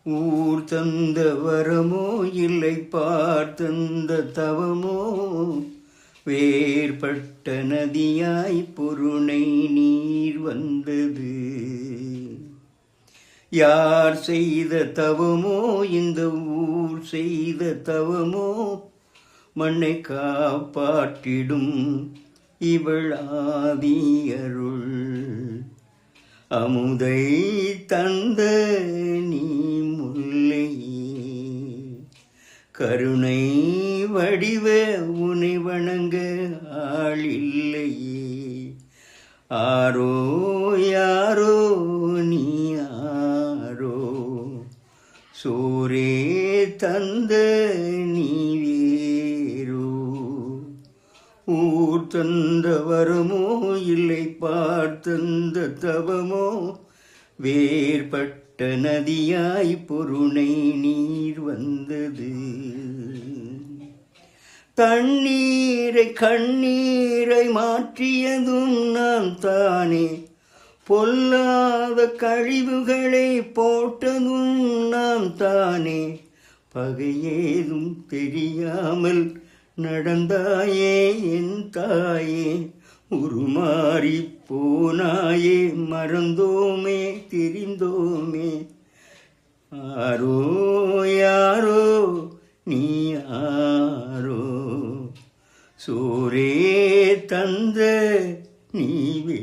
ஊர் தந்த வரமோ இல்லை பார்த்தந்த தவமோ, வேறுபட்ட நதியாய் பொருணை நீர் வந்தது. யார் செய்த தவமோ இந்த ஊர் செய்த தவமோ, மண்ணை காப்பாற்றிடும் இவள் ஆதியருள். அமுதை தந்த நீ முல்லையே, கருணை வடிவ உனை வணங்க ஆளில்லையே. ஆரோ யாரோ நீ ஆரோ, சோரே தந்த நீ வேரோ. ஊர் தந்த வரமோ இல்லை பார்த்தந்த தவமோ, வேறுபட்ட நதியாய் பொருணை நீர் வந்தது. தண்ணீரை கண்ணீரை மாற்றியதும் நான் தானே, பொல்லாத கழிவுகளை போட்டதும் நாம் தானே. பகையேதும் தெரியாமல் நடந்தாயே என் தாயே, உருமாறி போனாயே மறந்தோமே தெரிந்தோமே. ஆரோ யாரோ நீ ஆரோ, சோரே தந்த நீ வே